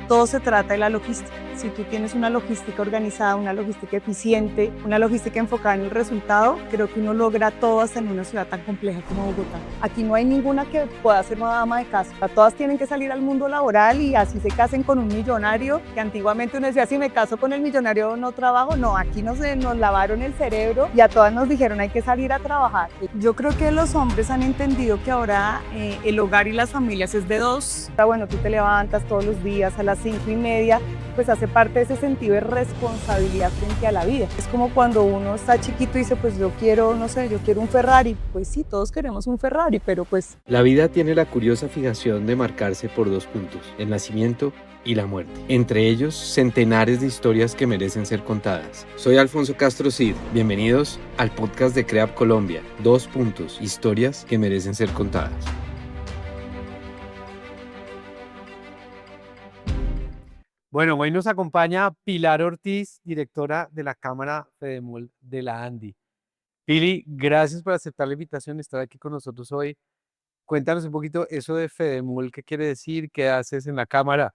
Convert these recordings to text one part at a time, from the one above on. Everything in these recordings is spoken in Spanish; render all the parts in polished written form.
todo se trata de la logística. Si tú tienes una logística organizada, una logística eficiente, una logística enfocada en el resultado, creo que uno logra todo hasta en una ciudad tan compleja como Bogotá. Aquí no hay ninguna que pueda ser una dama de casa. Todas tienen que salir al mundo laboral y así se casen con un millonario, que antiguamente uno decía, si me caso con el millonario no trabajo. No, aquí nos lavaron el cerebro y a todas nos dijeron hay que salir a trabajar. Yo creo que los hombres han entendido que ahora el hogar y las familias es de dos. Bueno, tú te levantas todos los días a las 5:30, pues hace parte de ese sentido de responsabilidad frente a la vida. Es como cuando uno está chiquito y dice, pues yo quiero, no sé, yo quiero un Ferrari. Pues sí, todos queremos un Ferrari, pero pues... La vida tiene la curiosa fijación de marcarse por dos puntos, el nacimiento y la muerte. Entre ellos, centenares de historias que merecen ser contadas. Soy Alfonso Castro Cid. Bienvenidos al podcast de CREAP Colombia. Dos puntos, historias que merecen ser contadas. Bueno, hoy nos acompaña Pilar Ortiz, directora de la Cámara Fedemol de la ANDI. Pili, gracias por aceptar la invitación de estar aquí con nosotros hoy. Cuéntanos un poquito eso de Fedemol, qué quiere decir, qué haces en la Cámara,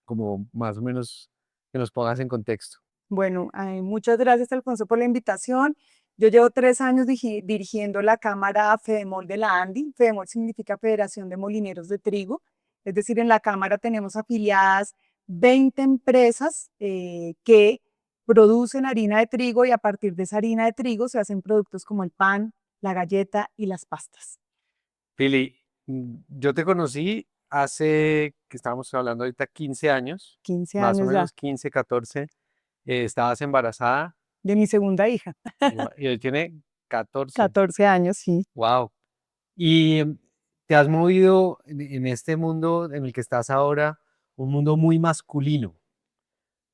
como más o menos que nos pongas en contexto. Bueno, muchas gracias, Alfonso, por la invitación. Yo llevo 3 años dirigiendo la Cámara Fedemol de la ANDI. Fedemol significa Federación de Molineros de Trigo. Es decir, en la Cámara tenemos afiliadas 20 empresas que producen harina de trigo y a partir de esa harina de trigo se hacen productos como el pan, la galleta y las pastas. Pili, yo te conocí hace, que estábamos hablando ahorita, 15 años, 15 más o años ya, menos 15, 14. Estabas embarazada de mi segunda hija. y hoy tiene 14. 14 años, sí. Wow. Y te has movido en este mundo en el que estás ahora, un mundo muy masculino.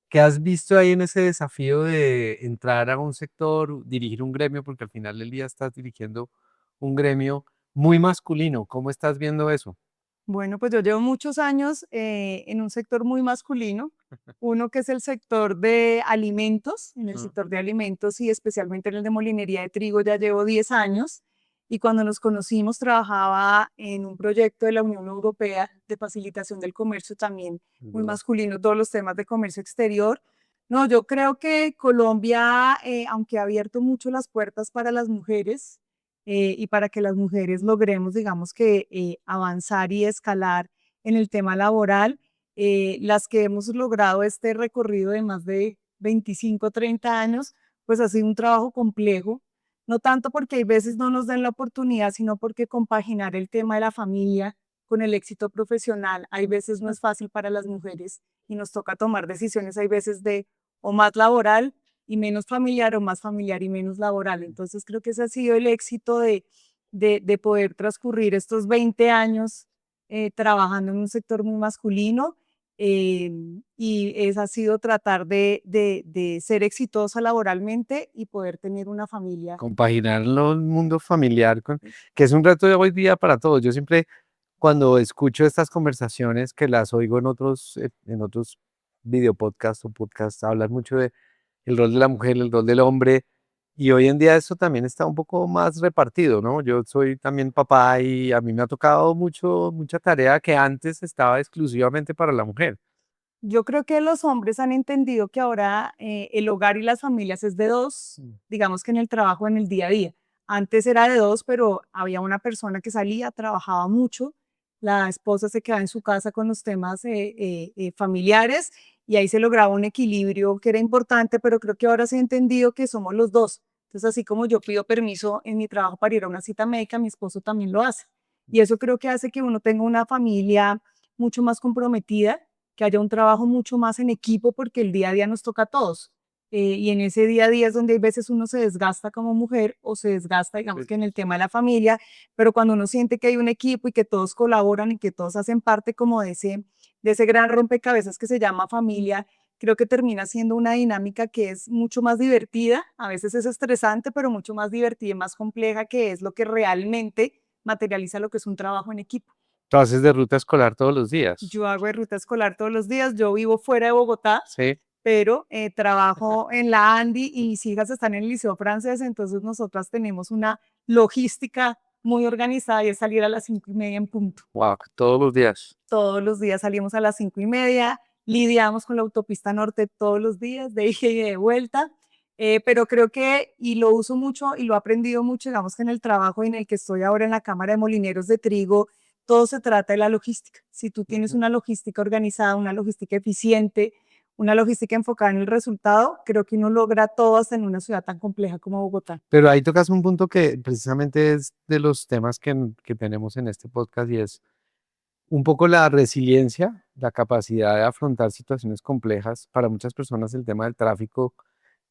¿Qué has visto ahí en ese desafío de entrar a un sector, dirigir un gremio, porque al final del día estás dirigiendo un gremio muy masculino? ¿Cómo estás viendo eso? Bueno, pues yo llevo muchos años en un sector muy masculino, uno que es el sector de alimentos, en el sector de alimentos y especialmente en el de molinería de trigo ya llevo 10 años y cuando nos conocimos trabajaba en un proyecto de la Unión Europea de facilitación del comercio también muy ¿Verdad? masculino, todos los temas de comercio exterior. No, yo creo que Colombia, aunque ha abierto mucho las puertas para las mujeres, y para que las mujeres logremos, digamos que, avanzar y escalar en el tema laboral. Las que hemos logrado este recorrido de más de 25, 30 años, pues ha sido un trabajo complejo, no tanto porque hay veces no nos den la oportunidad, sino porque compaginar el tema de la familia con el éxito profesional, hay veces no es fácil para las mujeres y nos toca tomar decisiones, hay veces de o más laboral y menos familiar o más familiar y menos laboral. Entonces creo que ese ha sido el éxito de poder transcurrir estos 20 años trabajando en un sector muy masculino y ha sido tratar de ser exitosa laboralmente y poder tener una familia. Compaginarlo el mundo familiar con, que es un reto de hoy día para todos. Yo siempre cuando escucho estas conversaciones que las oigo en otros videopodcasts o podcasts, hablan mucho de el rol de la mujer, el rol del hombre, y hoy en día eso también está un poco más repartido, ¿no? Yo soy también papá y a mí me ha tocado mucha tarea que antes estaba exclusivamente para la mujer. Yo creo que los hombres han entendido que ahora el hogar y las familias es de dos, digamos que en el trabajo, en el día a día. Antes era de dos, pero había una persona que salía, trabajaba mucho, la esposa se quedaba en su casa con los temas familiares y ahí se lograba un equilibrio que era importante, pero creo que ahora se ha entendido que somos los dos. Entonces, así como yo pido permiso en mi trabajo para ir a una cita médica, mi esposo también lo hace. Y eso creo que hace que uno tenga una familia mucho más comprometida, que haya un trabajo mucho más en equipo porque el día a día nos toca a todos. Y en ese día a día es donde hay veces uno se desgasta como mujer o se desgasta, digamos que en el tema de la familia, pero cuando uno siente que hay un equipo y que todos colaboran y que todos hacen parte como de ese gran rompecabezas que se llama familia, creo que termina siendo una dinámica que es mucho más divertida, a veces es estresante, pero mucho más divertida y más compleja, que es lo que realmente materializa lo que es un trabajo en equipo. Tú haces de ruta escolar todos los días, Yo hago de ruta escolar todos los días, yo vivo fuera de Bogotá, ¿sí? pero trabajo en la ANDI y mis hijas están en el Liceo Francés, entonces nosotras tenemos una logística muy organizada y es salir a las 5:30 en punto. Wow, todos los días. Todos los días salimos a las 5:30, lidiamos con la autopista norte todos los días, de ida y de vuelta. Pero creo que, y lo uso mucho y lo he aprendido mucho, digamos que en el trabajo en el que estoy ahora en la Cámara de Molineros de Trigo, todo se trata de la logística. Si tú tienes una logística organizada, una logística eficiente, una logística enfocada en el resultado, creo que uno logra todo hasta en una ciudad tan compleja como Bogotá. Pero ahí tocas un punto que precisamente es de los temas que tenemos en este podcast y es un poco la resiliencia, la capacidad de afrontar situaciones complejas. Para muchas personas el tema del tráfico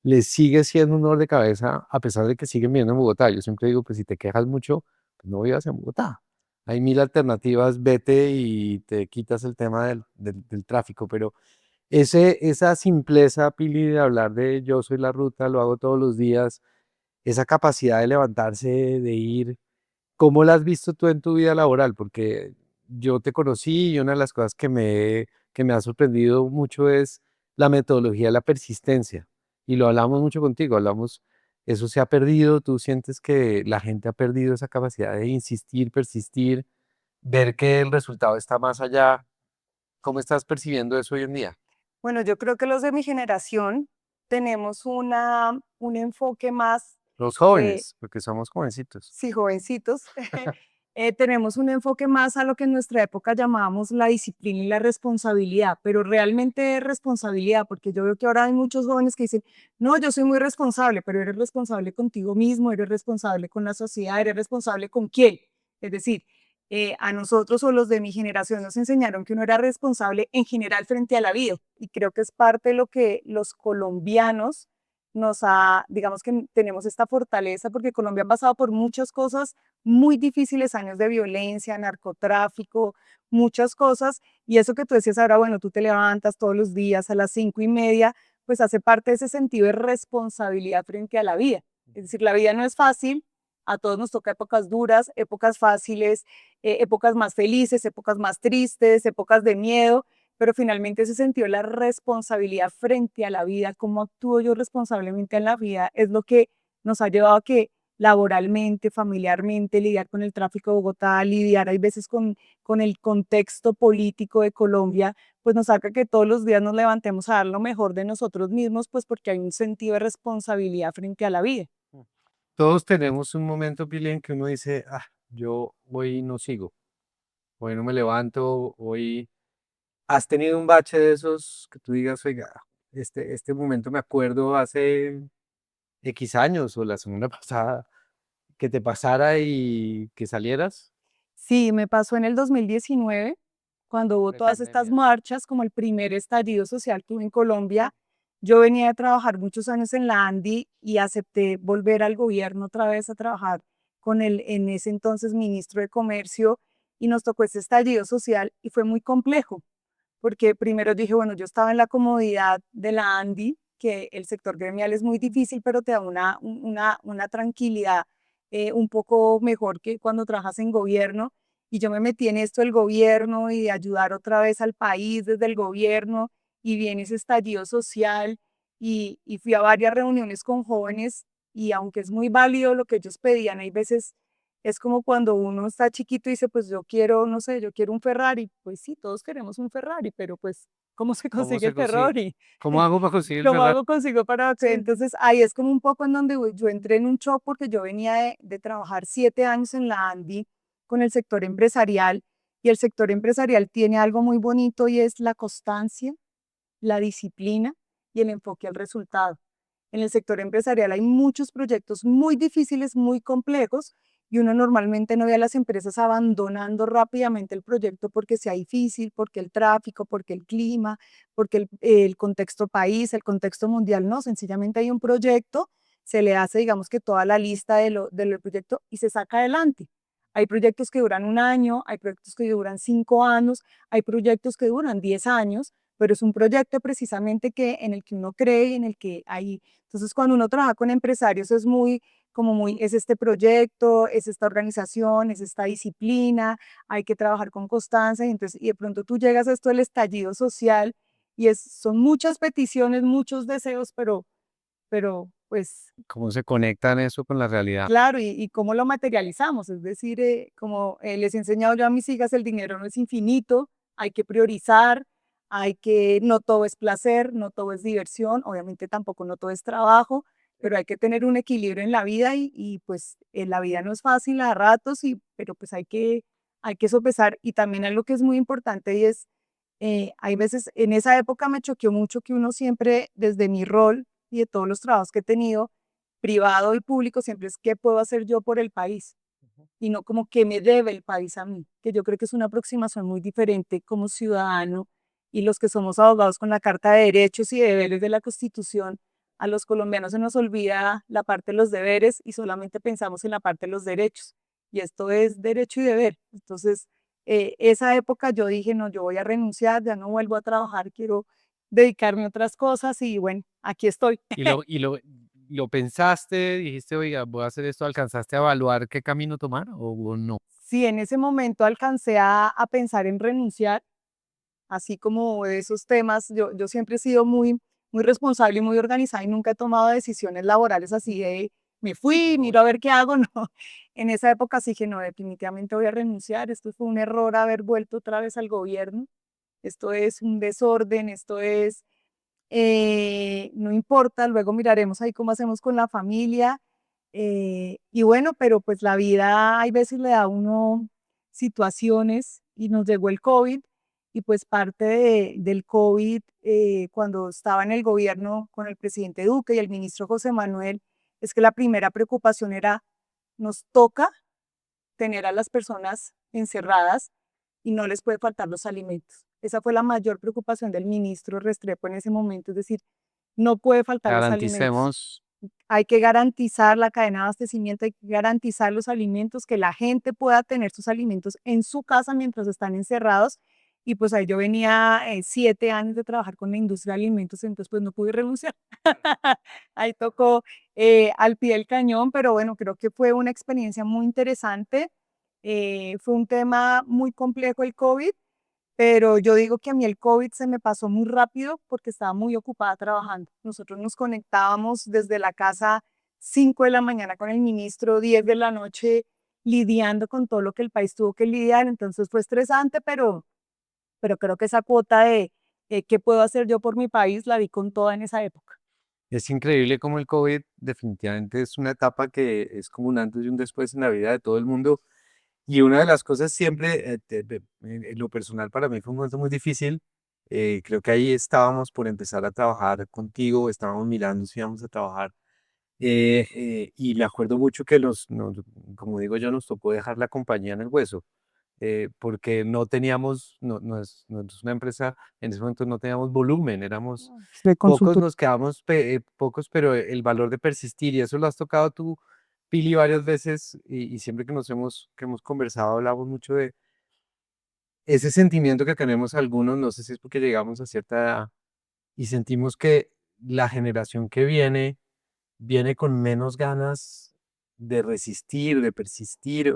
les sigue siendo un dolor de cabeza a pesar de que siguen viviendo en Bogotá. Yo siempre digo que si te quejas mucho, pues no vivas en Bogotá. Hay mil alternativas, vete y te quitas el tema del tráfico, pero esa simpleza, Pili, de hablar de yo soy la ruta, lo hago todos los días, esa capacidad de levantarse, de ir, ¿cómo la has visto tú en tu vida laboral? Porque yo te conocí y una de las cosas que me ha sorprendido mucho es la metodología de la persistencia. Y lo hablamos mucho contigo, hablamos, eso se ha perdido, tú sientes que la gente ha perdido esa capacidad de insistir, persistir, ver que el resultado está más allá. ¿Cómo estás percibiendo eso hoy en día? Bueno, yo creo que los de mi generación tenemos un enfoque más, Los eh, jóvenes, porque somos jovencitos. sí, jovencitos, tenemos un enfoque más a lo que en nuestra época llamábamos la disciplina y la responsabilidad, pero realmente es responsabilidad, porque yo veo que ahora hay muchos jóvenes que dicen, no, yo soy muy responsable, pero eres responsable contigo mismo, eres responsable con la sociedad, eres responsable con quién. Es decir, a nosotros o los de mi generación nos enseñaron que uno era responsable en general frente a la vida, y creo que es parte de lo que los colombianos digamos que tenemos esta fortaleza, porque Colombia ha pasado por muchas cosas muy difíciles, años de violencia, narcotráfico, muchas cosas, y eso que tú decías ahora, bueno, tú te levantas todos los días a las 5:30, pues hace parte de ese sentido de responsabilidad frente a la vida. Es decir, la vida no es fácil, a todos nos toca épocas duras, épocas fáciles, épocas más felices, épocas más tristes, épocas de miedo, pero finalmente ese sentido de la responsabilidad frente a la vida, cómo actúo yo responsablemente en la vida, es lo que nos ha llevado a que laboralmente, familiarmente, lidiar con el tráfico de Bogotá, lidiar hay veces con el contexto político de Colombia, pues nos saca que todos los días nos levantemos a dar lo mejor de nosotros mismos, pues porque hay un sentido de responsabilidad frente a la vida. Todos tenemos un momento, Pili, en que uno dice, yo hoy no sigo, hoy no me levanto, hoy... ¿Has tenido un bache de esos que tú digas, oiga, este momento me acuerdo hace X años o la semana pasada, que te pasara y que salieras? Sí, me pasó en el 2019, cuando hubo todas estas Prepandemia. marchas, como el primer estallido social que hubo en Colombia. Yo venía de trabajar muchos años en la ANDI y acepté volver al gobierno otra vez a trabajar con el en ese entonces ministro de Comercio, y nos tocó este estallido social y fue muy complejo, porque primero dije, bueno, yo estaba en la comodidad de la ANDI, que el sector gremial es muy difícil, pero te da una tranquilidad un poco mejor que cuando trabajas en gobierno. Y yo me metí en esto del gobierno y de ayudar otra vez al país desde el gobierno, y viene ese estallido social, y fui a varias reuniones con jóvenes, y aunque es muy válido lo que ellos pedían, hay veces es como cuando uno está chiquito y dice, pues yo quiero, no sé, yo quiero un Ferrari. Pues sí, todos queremos un Ferrari, pero pues, ¿cómo se ¿Cómo consigue se el consigue? Ferrari? ¿Cómo hago para conseguir el ¿Cómo Ferrari? hago consigo para que? Sí. Entonces ahí es como un poco en donde yo entré en un shock, porque yo venía de trabajar 7 años en la ANDI con el sector empresarial, y el sector empresarial tiene algo muy bonito y es la constancia, la disciplina y el enfoque al resultado. En el sector empresarial hay muchos proyectos muy difíciles, muy complejos, y uno normalmente no ve a las empresas abandonando rápidamente el proyecto porque sea difícil, porque el tráfico, porque el clima, porque el contexto país, el contexto mundial. No, sencillamente hay un proyecto, se le hace, digamos que toda la lista del proyecto y se saca adelante. Hay proyectos que duran un año, hay proyectos que duran 5 años, hay proyectos que duran 10 años, pero es un proyecto precisamente en el que uno cree, en el que hay. Entonces, cuando uno trabaja con empresarios es muy, es este proyecto, es esta organización, es esta disciplina, hay que trabajar con constancia, y de pronto tú llegas a esto del estallido social, y son muchas peticiones, muchos deseos, pero pues ¿Cómo se conectan eso con la realidad? claro, y cómo lo materializamos, es decir, como les he enseñado yo a mis hijas, el dinero no es infinito, hay que priorizar, no todo es placer, no todo es diversión, obviamente tampoco no todo es trabajo, pero hay que tener un equilibrio en la vida y pues la vida no es fácil a ratos, pero pues hay que sopesar. Y también algo que es muy importante y es, hay veces, en esa época me choqueó mucho que uno siempre, desde mi rol y de todos los trabajos que he tenido, privado y público, siempre es qué puedo hacer yo por el país y no como qué me debe el país a mí, que yo creo que es una aproximación muy diferente como ciudadano y los que somos abogados con la Carta de Derechos y Deberes de la Constitución. A los colombianos se nos olvida la parte de los deberes y solamente pensamos en la parte de los derechos. Y esto es derecho y deber. Entonces, esa época yo dije, no, yo voy a renunciar, ya no vuelvo a trabajar, quiero dedicarme a otras cosas y bueno, aquí estoy. ¿Y lo pensaste? Dijiste, oiga, voy a hacer esto, ¿alcanzaste a evaluar qué camino tomar o no? Sí, en ese momento alcancé a pensar en renunciar, así como esos temas, yo siempre he sido muy responsable y muy organizada y nunca he tomado decisiones laborales así de me fui, miro a ver qué hago, no. En esa época sí que no, definitivamente voy a renunciar, esto fue un error haber vuelto otra vez al gobierno, esto es un desorden, esto es no importa, luego miraremos ahí cómo hacemos con la familia. Y bueno, pero pues la vida hay veces le da a uno situaciones y nos llegó el COVID y pues parte del COVID, cuando estaba en el gobierno con el presidente Duque y el ministro José Manuel, es que la primera preocupación era, nos toca tener a las personas encerradas y no les puede faltar los alimentos. Esa fue la mayor preocupación del ministro Restrepo en ese momento, es decir, no puede faltar los alimentos. Garanticemos. Hay que garantizar la cadena de abastecimiento, hay que garantizar los alimentos, que la gente pueda tener sus alimentos en su casa mientras están encerrados. Y pues ahí yo venía 7 años de trabajar con la industria de alimentos, entonces pues no pude renunciar. Ahí tocó al pie del cañón, pero bueno, creo que fue una experiencia muy interesante. Fue un tema muy complejo el COVID, pero yo digo que a mí el COVID se me pasó muy rápido porque estaba muy ocupada trabajando. Nosotros nos conectábamos desde la casa 5 de la mañana con el ministro, 10 de la noche, lidiando con todo lo que el país tuvo que lidiar. Entonces fue estresante, pero creo que esa cuota de qué puedo hacer yo por mi país la vi con toda en esa época. Es increíble cómo el COVID definitivamente es una etapa que es como un antes y un después en la vida de todo el mundo. Y una de las cosas siempre, en lo personal para mí fue un momento muy difícil. Creo que ahí estábamos por empezar a trabajar contigo, estábamos mirando si íbamos a trabajar. Y me acuerdo mucho que como digo yo, nos tocó dejar la compañía en el hueso, porque no teníamos, no es una empresa, en ese momento no teníamos volumen, éramos De pocos, consultor. nos quedamos pocos, pero el valor de persistir, y eso lo has tocado tú, Pili, varias veces, y siempre que hemos conversado, hablamos mucho de ese sentimiento que tenemos algunos, no sé si es porque llegamos a cierta edad y sentimos que la generación que viene con menos ganas de resistir, de persistir,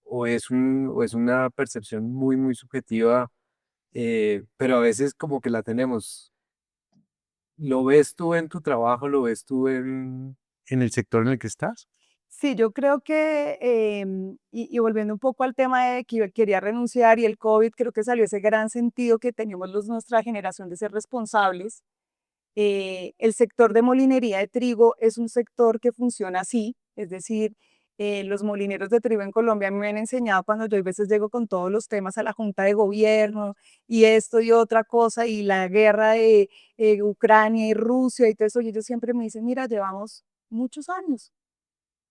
o es una percepción muy, muy subjetiva, pero a veces como que la tenemos. ¿Lo ves tú en tu trabajo? ¿Lo ves tú en el sector en el que estás? Sí, yo creo que, y volviendo un poco al tema de que yo quería renunciar y el COVID, creo que salió ese gran sentido que teníamos nuestra generación de ser responsables. El sector de molinería de trigo es un sector que funciona así, es decir, los molineros de trigo en Colombia me han enseñado cuando yo a veces llego con todos los temas a la Junta de Gobierno y esto y otra cosa y la guerra de Ucrania y Rusia y todo eso, y ellos siempre me dicen, mira, llevamos muchos años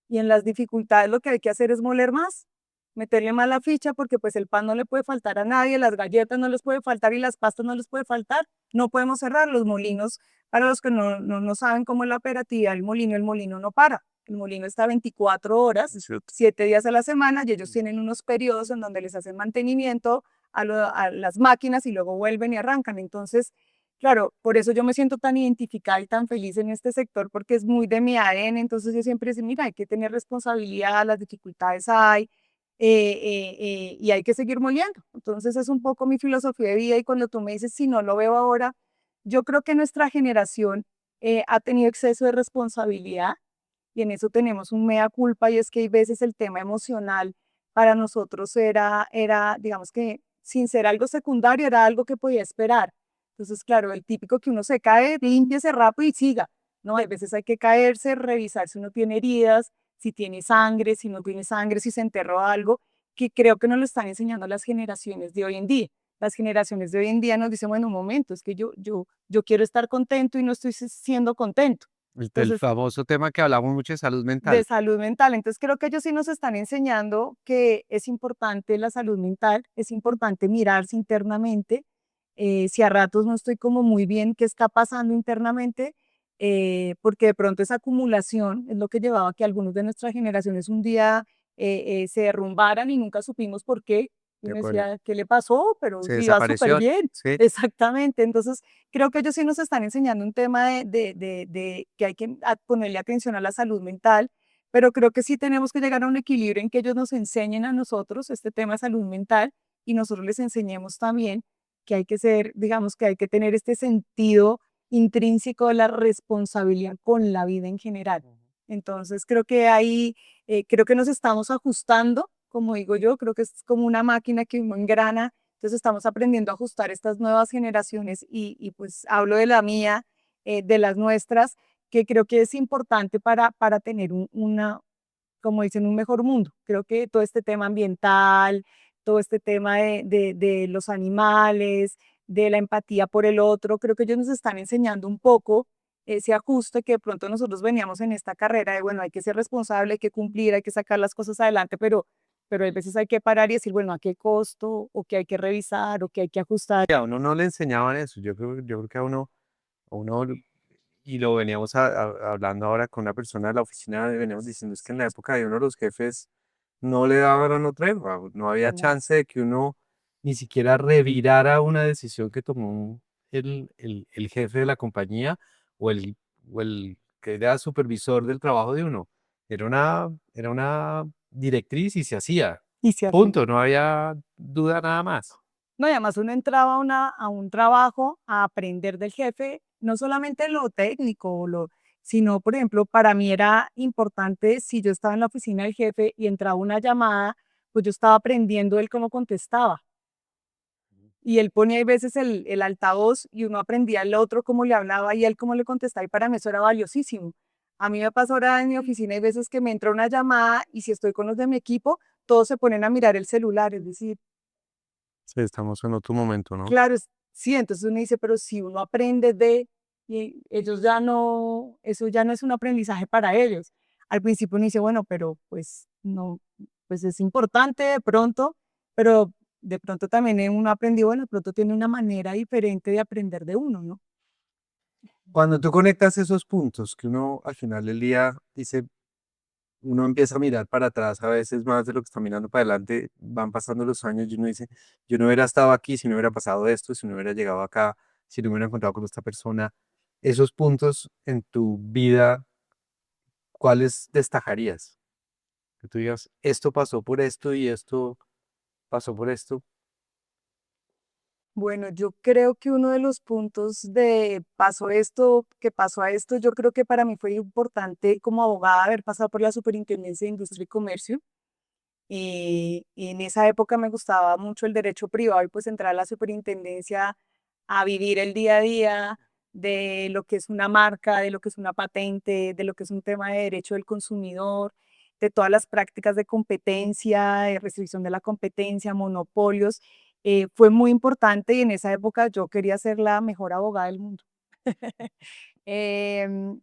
y en las dificultades lo que hay que hacer es moler más, meterle más la ficha porque pues el pan no le puede faltar a nadie, las galletas no les puede faltar y las pastas no les puede faltar. No podemos cerrar los molinos. Para los que no saben cómo es la operatividad del molino, el molino no para. El molino está 24 horas, Es cierto. 7 días a la semana y ellos tienen unos periodos en donde les hacen mantenimiento a las máquinas y luego vuelven y arrancan. Entonces, claro, por eso yo me siento tan identificada y tan feliz en este sector, porque es muy de mi ADN. Entonces yo siempre digo, mira, hay que tener responsabilidad, las dificultades hay, y hay que seguir moliendo. Entonces es un poco mi filosofía de vida y cuando tú me dices, si no lo veo ahora, yo creo que nuestra generación ha tenido exceso de responsabilidad y en eso tenemos un mea culpa y es que hay veces el tema emocional para nosotros era digamos que sin ser algo secundario, era algo que podía esperar. Entonces, claro, el típico que uno se cae, límpiese rápido y siga. No, hay veces hay que caerse, revisar si uno tiene heridas, si tiene sangre, si no tiene sangre, si se enterró algo, que creo que nos lo están enseñando las generaciones de hoy en día. Las generaciones de hoy en día nos dicen, bueno, un momento, es que yo quiero estar contento y no estoy siendo contento. El Entonces, famoso tema que hablamos mucho de salud de mental. salud mental. Entonces creo que ellos sí nos están enseñando que es importante la salud mental, es importante mirarse internamente. Si a ratos no estoy como muy bien, qué está pasando internamente, porque de pronto esa acumulación es lo que llevaba a que algunos de nuestras generaciones un día se derrumbaran y nunca supimos por qué. Y De uno acuerdo. decía, ¿qué le pasó? Pero Se iba súper desapareció. bien. Sí. Exactamente. Entonces, creo que ellos sí nos están enseñando un tema de que hay que ponerle atención a la salud mental, pero creo que sí tenemos que llegar a un equilibrio en que ellos nos enseñen a nosotros este tema de salud mental y nosotros les enseñemos también que hay que ser, digamos, que hay que tener este sentido intrínseco de la responsabilidad con la vida en general. Entonces, creo que ahí, creo que nos estamos ajustando, como digo yo, creo que es como una máquina que uno engrana, entonces estamos aprendiendo a ajustar estas nuevas generaciones y pues hablo de la mía, de las nuestras, que creo que es importante para tener una, como dicen, un mejor mundo. Creo que todo este tema ambiental, todo este tema de los animales, de la empatía por el otro, creo que ellos nos están enseñando un poco ese ajuste que de pronto nosotros veníamos en esta carrera de, bueno, hay que ser responsable, hay que cumplir, hay que sacar las cosas adelante, pero a veces hay que parar y decir, bueno, ¿a qué costo? ¿O qué hay que revisar? ¿O qué hay que ajustar? A uno no le enseñaban eso. Yo creo que a uno, y lo veníamos hablando ahora con una persona de la oficina, veníamos diciendo es que en la época de uno los jefes no le daban otra tregua, no había No. chance de que uno ni siquiera revirara una decisión que tomó el jefe de la compañía o o el que era supervisor del trabajo de uno. Era una directriz y se hacía. Y se hacía. Punto, no había duda nada más. No, y además uno entraba a un trabajo a aprender del jefe, no solamente lo técnico, sino, por ejemplo, para mí era importante si yo estaba en la oficina del jefe y entraba una llamada, pues yo estaba aprendiendo él cómo contestaba. Y él ponía a veces el altavoz y uno aprendía el otro cómo le hablaba y él cómo le contestaba y para mí eso era valiosísimo. A mí me pasa ahora en mi oficina, hay veces que me entra una llamada y si estoy con los de mi equipo, todos se ponen a mirar el celular, es decir, Sí, estamos en otro momento, ¿no? claro, sí, entonces uno dice, pero si uno aprende y ellos ya no, eso ya no es un aprendizaje para ellos. Al principio uno dice, bueno, pero pues no, pues es importante de pronto, pero de pronto también uno aprendió, bueno, de pronto tiene una manera diferente de aprender de uno, ¿no? Cuando tú conectas esos puntos que uno al final del día dice, uno empieza a mirar para atrás a veces más de lo que está mirando para adelante, van pasando los años y uno dice, yo no hubiera estado aquí si no hubiera pasado esto, si no hubiera llegado acá, si no hubiera encontrado con esta persona. Esos puntos en tu vida, ¿cuáles destacarías? Que tú digas, esto pasó por esto y esto pasó por esto. Bueno, yo creo que uno de los puntos de pasó esto, que pasó a esto, yo creo que para mí fue importante como abogada haber pasado por la Superintendencia de Industria y Comercio. Y en esa época me gustaba mucho el derecho privado y pues entrar a la superintendencia a vivir el día a día de lo que es una marca, de lo que es una patente, de lo que es un tema de derecho del consumidor, de todas las prácticas de competencia, de restricción de la competencia, monopolios. Fue muy importante y en esa época yo quería ser la mejor abogada del mundo.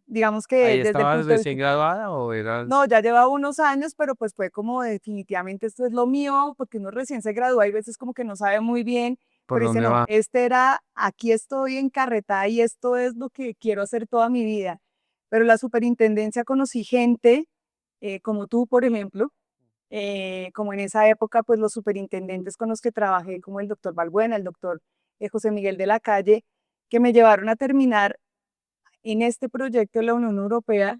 Digamos que ¿Ahí desde el estabas punto de vista recién graduada o no, eras ya llevaba unos años, pero pues fue como definitivamente esto es lo mío, porque uno recién se gradúa y veces como que no sabe muy bien, por pero dice, dónde no, va? este era, aquí estoy encarretada y esto es lo que quiero hacer toda mi vida. Pero la superintendencia conocí gente, como tú, por ejemplo, como en esa época, pues los superintendentes con los que trabajé, como el doctor Balbuena, el doctor José Miguel de la Calle, que me llevaron a terminar en este proyecto de la Unión Europea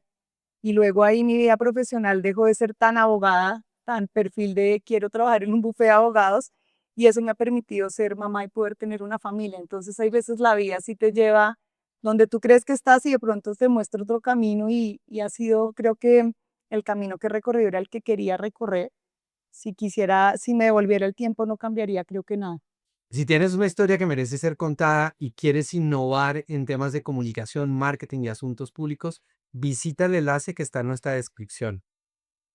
y luego ahí mi vida profesional dejó de ser tan abogada, tan perfil de quiero trabajar en un bufete de abogados y eso me ha permitido ser mamá y poder tener una familia. Entonces hay veces la vida sí te lleva donde tú crees que estás y de pronto te muestra otro camino y ha sido, creo que el camino que recorrí era el que quería recorrer. Si quisiera, si me devolviera el tiempo no cambiaría, creo que nada. Si tienes una historia que merece ser contada y quieres innovar en temas de comunicación, marketing y asuntos públicos, visita el enlace que está en nuestra descripción.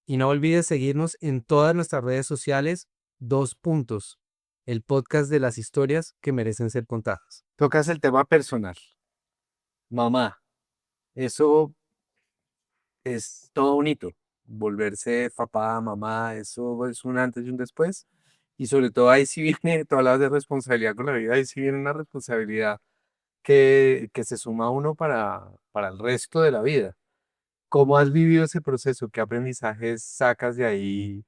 Y no olvides seguirnos en todas nuestras redes sociales. Dos puntos. El podcast de las historias que merecen ser contadas. Tocas el tema personal. Mamá, eso es todo un hito. Volverse papá, mamá, eso es un antes y un después. Y sobre todo ahí sí viene, tú hablas de responsabilidad con la vida, ahí sí viene una responsabilidad que se suma a uno para el resto de la vida. ¿Cómo has vivido ese proceso? ¿Qué aprendizajes sacas de ahí?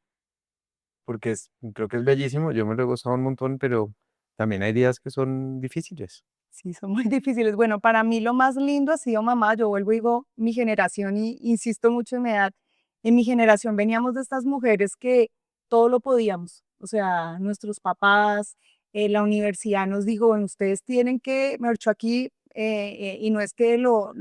Porque creo que es bellísimo, yo me lo he gozado un montón, pero también hay días que son difíciles. Sí, son muy difíciles. Bueno, para mí lo más lindo ha sido mamá. Yo vuelvo y digo, mi generación, y insisto mucho en mi edad, en mi generación veníamos de estas mujeres que todo lo podíamos. O sea, nuestros papás, la universidad nos dijo, bueno, ustedes tienen que, me echó aquí, y no es que lo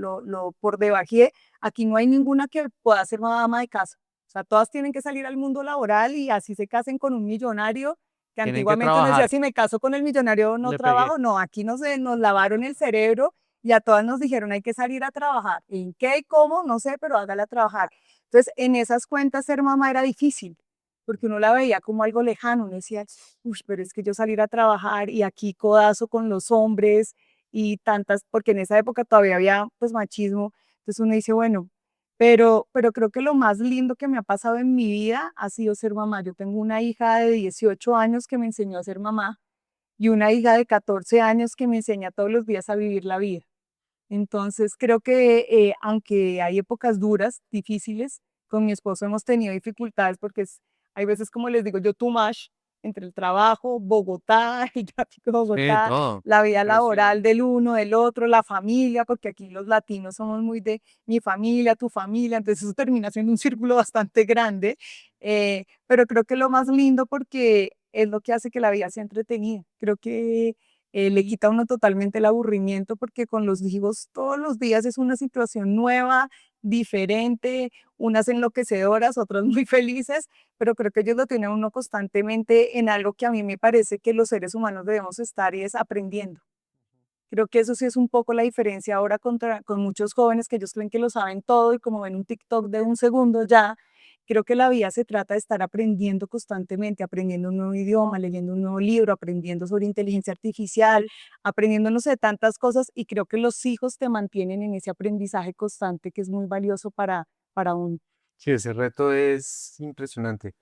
por debajé, aquí no hay ninguna que pueda ser ama de casa. O sea, todas tienen que salir al mundo laboral y así se casen con un millonario que Tienen que antiguamente uno decía, trabajar. si me caso con el millonario no Le pegué. trabajo, no, aquí nos lavaron el cerebro y a todas nos dijeron, hay que salir a trabajar. ¿En qué y cómo? No sé, pero hágala trabajar. Entonces, en esas cuentas ser mamá era difícil, porque uno la veía como algo lejano, uno decía, uy, pero es que yo salir a trabajar y aquí codazo con los hombres y tantas, porque en esa época todavía había pues machismo, entonces uno dice, bueno, pero creo que lo más lindo que me ha pasado en mi vida ha sido ser mamá. Yo tengo una hija de 18 años que me enseñó a ser mamá y una hija de 14 años que me enseña todos los días a vivir la vida. Entonces creo que aunque hay épocas duras, difíciles, con mi esposo hemos tenido dificultades porque hay veces, como les digo yo, too much entre el trabajo, Bogotá, el tráfico de Sí, Bogotá, todo. la vida laboral Presión. del uno, del otro, la familia, porque aquí los latinos somos muy de mi familia, tu familia, entonces eso termina siendo un círculo bastante grande, pero creo que lo más lindo porque es lo que hace que la vida sea entretenida. Creo que le quita a uno totalmente el aburrimiento porque con los hijos todos los días es una situación nueva, diferente, unas enloquecedoras, otras muy felices, pero creo que ellos lo tienen uno constantemente en algo que a mí me parece que los seres humanos debemos estar y es aprendiendo. Creo que eso sí es un poco la diferencia ahora con muchos jóvenes que ellos creen que lo saben todo y como ven un TikTok de un segundo ya, creo que la vida se trata de estar aprendiendo constantemente, aprendiendo un nuevo idioma, leyendo un nuevo libro, aprendiendo sobre inteligencia artificial, aprendiendo no sé tantas cosas y creo que los hijos te mantienen en ese aprendizaje constante que es muy valioso para uno. Sí, ese reto es impresionante.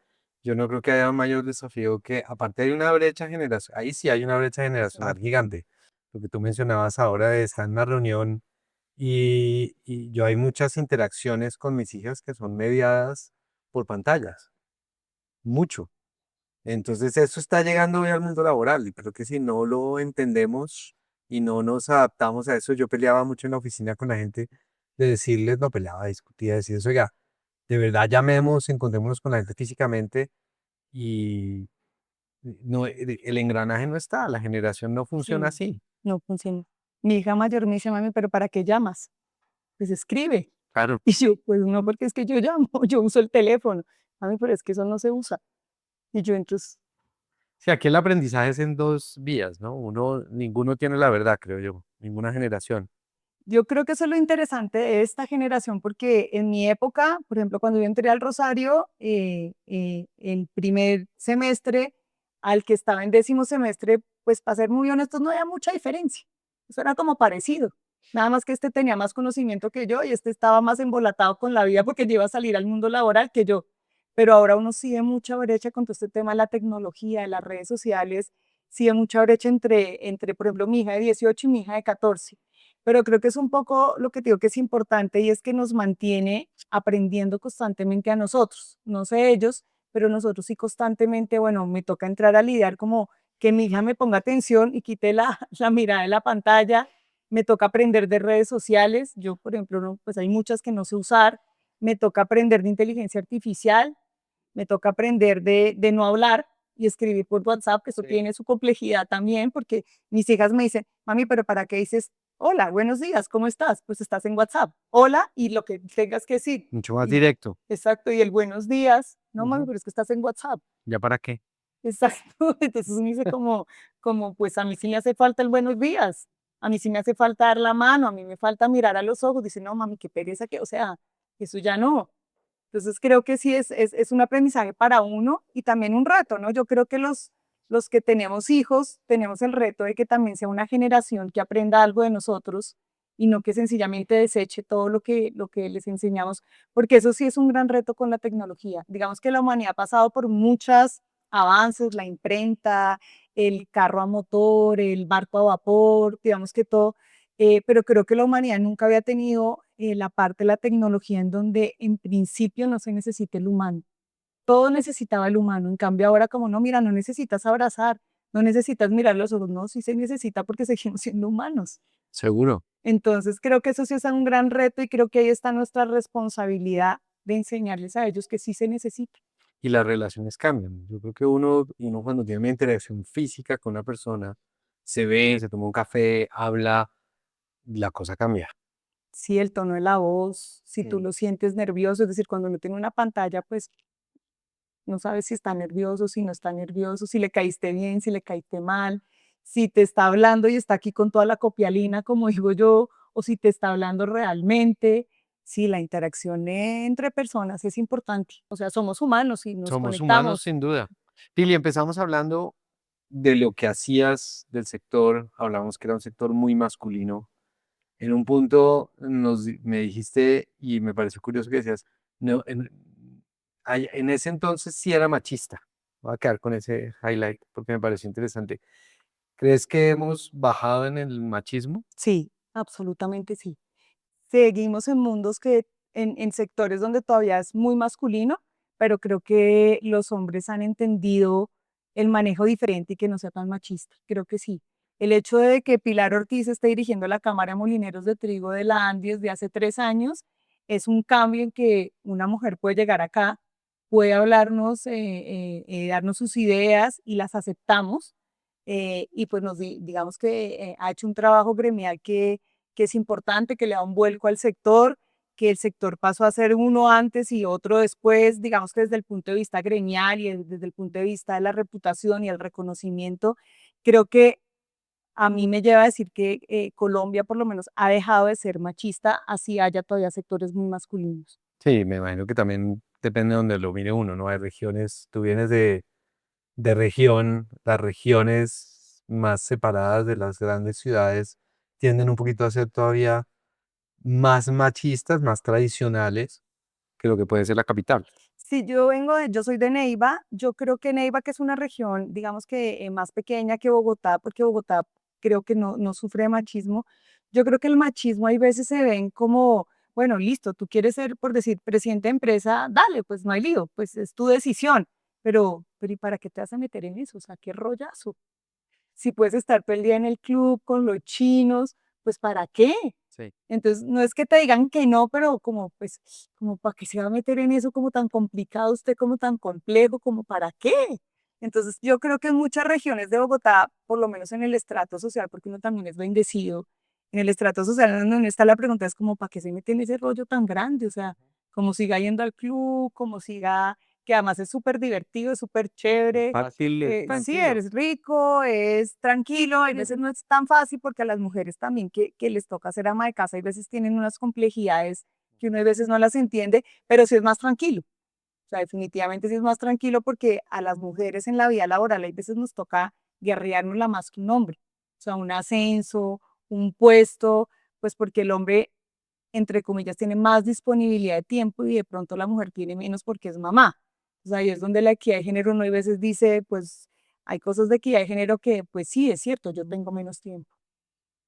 Yo no creo que haya un mayor desafío que, aparte hay una brecha generacional, ahí sí hay una brecha generacional gigante. Lo que tú mencionabas ahora de estar en una reunión y yo hay muchas interacciones con mis hijas que son mediadas por pantallas, mucho. Entonces eso está llegando hoy al mundo laboral y creo que si no lo entendemos y no nos adaptamos a eso, yo peleaba mucho en la oficina con la gente de decirles, no peleaba, discutía, decirles, oiga, de verdad llamemos, encontrémonos con la gente físicamente y no, el engranaje no está, la generación no funciona Sí, así. no funciona. Mi hija mayor me dice, mami, ¿pero para qué llamas? Pues escribe. Claro. Y yo, pues no, porque es que yo llamo, yo uso el teléfono. Mami, pero es que eso no se usa. Y yo entonces, Sí, aquí el aprendizaje es en dos vías, ¿no? Uno, ninguno tiene la verdad, creo yo, ninguna generación. yo creo que eso es lo interesante de esta generación, porque en mi época, por ejemplo, cuando yo entré al Rosario, el primer semestre al que estaba en décimo semestre, pues para ser muy honestos, no había mucha diferencia. Eso era como parecido. Nada más que este tenía más conocimiento que yo y este estaba más embolatado con la vida porque iba a salir al mundo laboral que yo. Pero ahora uno sí ve mucha brecha con todo este tema de la tecnología, de las redes sociales, sí ve mucha brecha entre, por ejemplo, mi hija de 18 y mi hija de 14, pero creo que es un poco lo que te digo que es importante y es que nos mantiene aprendiendo constantemente a nosotros, no sé ellos, pero nosotros sí constantemente, bueno, me toca entrar a lidiar como que mi hija me ponga atención y quite la mirada de la pantalla, me toca aprender de redes sociales, yo por ejemplo, no, pues hay muchas que no sé usar, me toca aprender de inteligencia artificial, me toca aprender de no hablar y escribir por WhatsApp, que eso Sí. tiene su complejidad también, porque mis hijas me dicen, mami, pero ¿para qué dices hola, buenos días, ¿cómo estás? Pues estás en WhatsApp. Hola y lo que tengas que decir. Mucho más Y, directo. exacto, y el buenos días. No, mami, Ujú. pero es que estás en WhatsApp. ¿Ya para qué? Exacto. Entonces uno dice como, pues a mí sí me hace falta el buenos días, a mí sí me hace falta dar la mano, a mí me falta mirar a los ojos, dice, no, mami, qué pereza, que, o sea, eso ya no. Entonces creo que sí es un aprendizaje para uno y también un reto, ¿no? Yo creo que los que tenemos hijos tenemos el reto de que también sea una generación que aprenda algo de nosotros y no que sencillamente deseche todo lo que les enseñamos, porque eso sí es un gran reto con la tecnología. Digamos que la humanidad ha pasado por muchos avances, la imprenta, el carro a motor, el barco a vapor, digamos que todo, pero creo que la humanidad nunca había tenido la parte de la tecnología en donde en principio no se necesita el humano. Todo necesitaba el humano. En cambio ahora como no, mira, no necesitas abrazar, no necesitas mirar los ojos, no, sí se necesita porque seguimos siendo humanos. Seguro. Entonces creo que eso sí es un gran reto y creo que ahí está nuestra responsabilidad de enseñarles a ellos que sí se necesita. Y las relaciones cambian. Yo creo que uno cuando tiene una interacción física con una persona, se ve, se toma un café, habla, la cosa cambia. Sí, el tono de la voz, si tú Mm. lo sientes nervioso, es decir, cuando uno tiene una pantalla, pues no sabes si está nervioso, si no está nervioso, si le caíste bien, si le caíste mal, si te está hablando y está aquí con toda la copialina, como digo yo, o si te está hablando realmente. Sí, la interacción entre personas es importante. O sea, somos humanos y nos Somos humanos conectamos. sin duda. Pili, empezamos hablando de lo que hacías del sector, hablamos que era un sector muy masculino. En un punto me dijiste, y me pareció curioso que decías, no, en ese entonces sí era machista. Voy a quedar con ese highlight porque me pareció interesante. ¿Crees que hemos bajado en el machismo? Sí, absolutamente sí. Seguimos en mundos en sectores donde todavía es muy masculino, pero creo que los hombres han entendido el manejo diferente y que no sea tan machista. Creo que sí. El hecho de que Pilar Ortiz esté dirigiendo la Cámara de Molineros de Trigo de la ANDI desde hace 3 años es un cambio en que una mujer puede llegar acá, puede hablarnos, darnos sus ideas y las aceptamos. Y pues digamos que ha hecho un trabajo gremial que es importante, que le da un vuelco al sector, que el sector pasó a ser uno antes y otro después, digamos que desde el punto de vista gremial y desde el punto de vista de la reputación y el reconocimiento, creo que a mí me lleva a decir que Colombia por lo menos ha dejado de ser machista, así haya todavía sectores muy masculinos. Sí, me imagino que también depende de donde lo mire uno, ¿no? Hay regiones, tú vienes de región, las regiones más separadas de las grandes ciudades tienden un poquito a ser todavía más machistas, más tradicionales que lo que puede ser la capital. Si yo soy de Neiva, yo creo que Neiva, que es una región, digamos que más pequeña que Bogotá, porque Bogotá creo que no sufre de machismo, yo creo que el machismo hay veces se ven como, bueno, listo, tú quieres ser, por decir, presidente de empresa, dale, pues no hay lío, pues es tu decisión, pero ¿y para qué te vas a meter en eso? O sea, qué rollazo. Si puedes estar todo el día en el club con los chinos, pues ¿para qué? Sí. Entonces, no es que te digan que no, pero como, pues, como para qué se va a meter en eso como tan complicado usted, como tan complejo, como para qué. Entonces, yo creo que en muchas regiones de Bogotá, por lo menos en el estrato social, porque uno también es bendecido, en el estrato social en donde está la pregunta es como, ¿para qué se mete en ese rollo tan grande? O sea, como siga yendo al club, como siga, que además es súper divertido, es súper chévere, Fácil, es sí, tranquilo. eres rico, es tranquilo, hay veces no es tan fácil porque a las mujeres también que les toca ser ama de casa, hay veces tienen unas complejidades que uno a veces no las entiende, pero sí es más tranquilo. O sea, definitivamente sí es más tranquilo porque a las mujeres en la vida laboral hay veces nos toca guerreárnosla más que un hombre. O sea, un ascenso, un puesto, pues porque el hombre, entre comillas, tiene más disponibilidad de tiempo y de pronto la mujer tiene menos porque es mamá. O sea, ahí es donde la equidad de género uno a veces dice, pues hay cosas de equidad de género que, pues sí, es cierto, yo tengo menos tiempo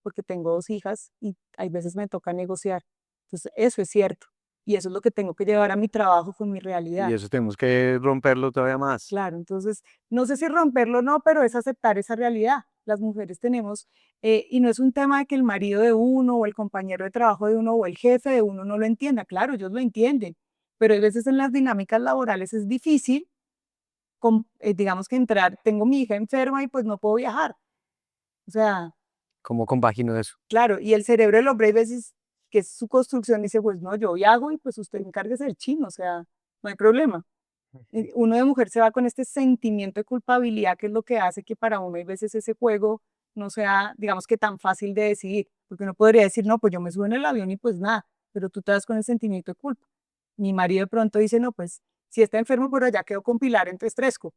porque tengo 2 hijas y hay veces me toca negociar. Entonces, eso es cierto. Y eso es lo que tengo que llevar a mi trabajo con mi Y realidad. eso tenemos que romperlo todavía más. Claro, entonces, no sé si romperlo o no, pero es aceptar esa realidad. Las mujeres tenemos, y no es un tema de que el marido de uno o el compañero de trabajo de uno o el jefe de uno no lo entienda, claro, ellos lo entienden, pero hay veces en las dinámicas laborales es difícil, digamos que entrar, tengo mi hija enferma y pues no puedo viajar. O sea, ¿Cómo compagino eso? claro, y el cerebro del hombre hay veces que es su construcción dice, pues no, yo viajo y pues usted encárguese del chino, o sea, no hay problema. Uno de mujer se va con este sentimiento de culpabilidad, que es lo que hace que para uno hay veces ese juego no sea, digamos que tan fácil de decidir, porque uno podría decir, no, pues yo me subo en el avión y pues nada, pero tú te vas con el sentimiento de culpa. Mi marido de pronto dice, no, pues si está enfermo por allá quedo con Pilar, entonces Tresco.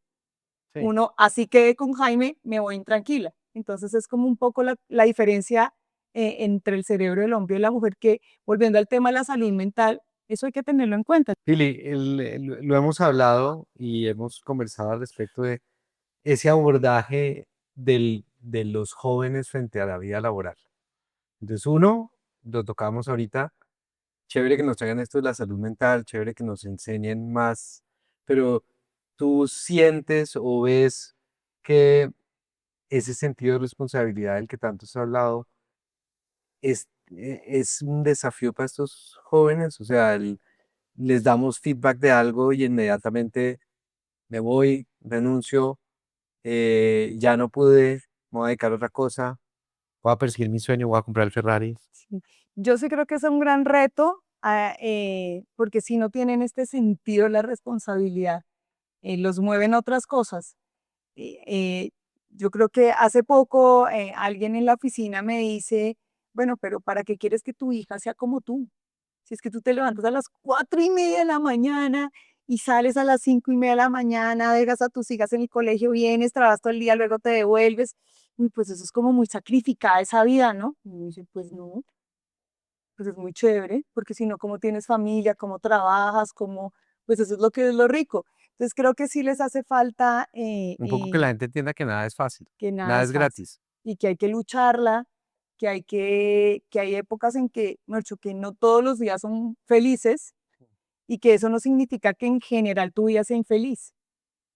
Sí. Uno, así quedé con Jaime, me voy intranquila. Entonces es como un poco la diferencia entre el cerebro del hombre y la mujer, que volviendo al tema de la salud mental, eso hay que tenerlo en cuenta. Pili, lo hemos hablado y hemos conversado al respecto de ese abordaje de los jóvenes frente a la vida laboral. Entonces, uno, lo tocamos ahorita, chévere que nos traigan esto de la salud mental, chévere que nos enseñen más, pero tú sientes o ves que ese sentido de responsabilidad del que tanto se ha hablado es un desafío para estos jóvenes, o sea, les damos feedback de algo y inmediatamente me voy, renuncio, ya no pude, me voy a dedicar a otra cosa, voy a perseguir mi sueño, voy a comprar el Ferrari. Sí. Yo sí creo que es un gran reto, porque si no tienen este sentido de la responsabilidad, los mueven otras cosas. Eh, eh, yo creo que hace poco alguien en la oficina me dice, bueno, pero ¿para qué quieres que tu hija sea como tú? Si es que tú te levantas a las 4:30 de la mañana y sales a las 5:30 de la mañana, dejas a tus hijas en el colegio, vienes, trabajas todo el día, luego te devuelves, y pues eso es como muy sacrificada esa vida, ¿no? Y uno dice, pues no, pues es muy chévere, porque si no, ¿cómo tienes familia? ¿Cómo trabajas? ¿Cómo? Pues eso es lo que es lo rico. Entonces creo que sí les hace falta Un poco que la gente entienda que nada es fácil, que nada nada es es fácil gratis. y que hay que lucharla, que hay épocas en que, Mercho, que no todos los días son felices y que eso no significa que en general tu vida sea infeliz.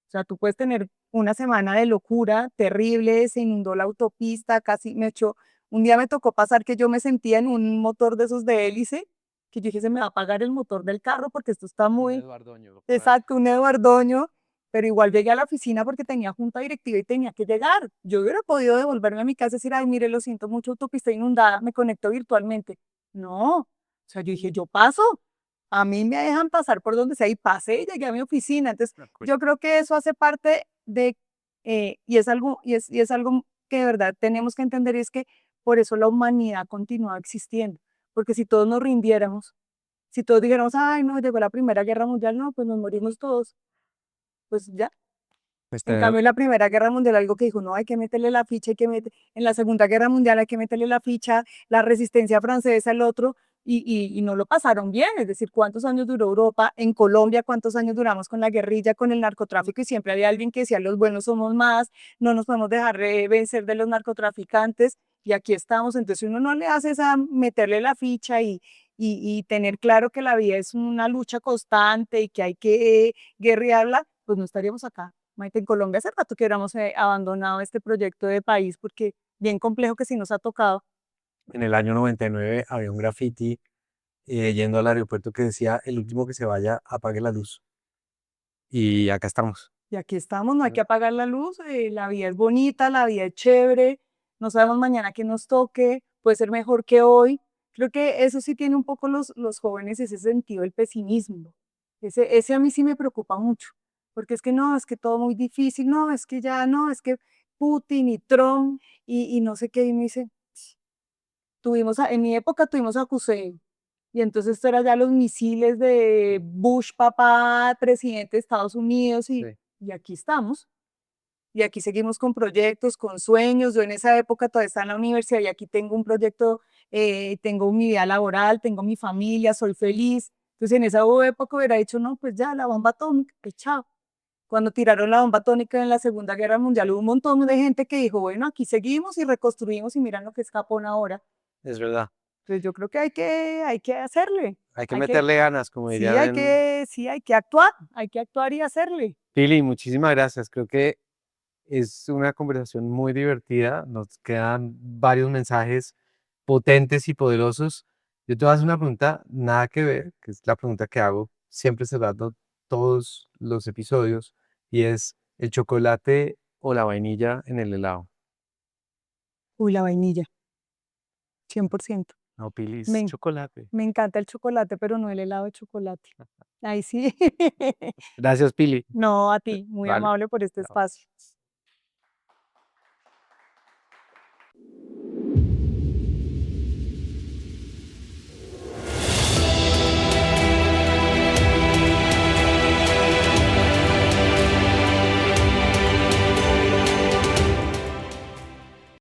O sea, tú puedes tener una semana de locura terrible, se inundó la autopista, casi me echó. Un día me tocó pasar que yo me sentía en un motor de esos de hélice, que yo dije, se me va a apagar el motor del carro porque esto está Un muy, Eduardoño por ahí. exacto, un Eduardoño, pero igual llegué a la oficina porque tenía junta directiva y tenía que llegar. Yo hubiera podido devolverme a mi casa y decir, ay, mire, lo siento mucho, autopista inundada, me conecto virtualmente. No, o sea, yo dije, yo paso, a mí me dejan pasar por donde sea y pasé y llegué a mi oficina. Entonces, Ah, cool. yo creo que eso hace parte de, y es algo que de verdad tenemos que entender, y es que por eso la humanidad continúa existiendo, porque si todos nos rindiéramos, si todos dijéramos, ay, no, llegó la Primera Guerra Mundial, no, pues nos morimos todos, pues ya. Pues En cambio, en la Primera Guerra Mundial, algo que dijo, no, hay que meterle la ficha, hay que meter, en la Segunda Guerra Mundial hay que meterle la ficha, la resistencia francesa, el otro, y no lo pasaron bien, es decir, ¿cuántos años duró Europa? En Colombia, ¿cuántos años duramos con la guerrilla, con el narcotráfico? Y siempre había alguien que decía, los buenos somos más, no nos podemos dejar vencer de los narcotraficantes, y aquí estamos. Entonces, uno no le hace esa, meterle la ficha y tener claro que la vida es una lucha constante y que hay que guerrearla, pues no estaríamos acá. Maite, en Colombia hace rato que hubiéramos abandonado este proyecto de país, porque bien complejo que sí nos ha tocado. en el año 99 había un graffiti yendo al aeropuerto que decía, el último que se vaya, apague la luz. Y acá estamos. Y aquí estamos, no hay que apagar la luz, la vida es bonita, la vida es chévere, no sabemos mañana qué nos toque, puede ser mejor que hoy. Creo que eso sí tiene un poco los jóvenes, ese sentido del pesimismo. Ese a mí sí me preocupa mucho, porque es que no, es que todo muy difícil, no, es que ya no, es que Putin y Trump y no sé qué, y me dice, en mi época tuvimos a Hussein, y entonces esto era ya los misiles de Bush, papá, presidente de Estados Unidos, Sí. y aquí estamos. Y aquí seguimos con proyectos, con sueños. Yo en esa época todavía estaba en la universidad y aquí tengo un proyecto, tengo mi vida laboral, tengo mi familia, soy feliz. Entonces en esa época hubiera dicho, no, pues ya, la bomba atómica, pues chao. Cuando tiraron la bomba atómica en la Segunda Guerra Mundial, hubo un montón de gente que dijo, bueno, aquí seguimos y reconstruimos y miran lo que es Japón ahora. Es verdad. Entonces yo creo que hay que hacerle, Hay que hay que, meterle ganas, como dirían en... sí, hay que actuar y hacerle. Pili, muchísimas gracias. Creo que es una conversación muy divertida. Nos quedan varios mensajes potentes y poderosos. Yo te voy a hacer una pregunta, nada que ver, que es la pregunta que hago siempre cerrando todos los episodios, y es el chocolate o la vainilla en el helado. Uy, la vainilla, 100%. No, Pili, Me, es en- chocolate. me encanta el chocolate, pero no el helado de chocolate. Ahí sí. Gracias, Pili. No, a ti, muy Vale. amable por este Chao. espacio.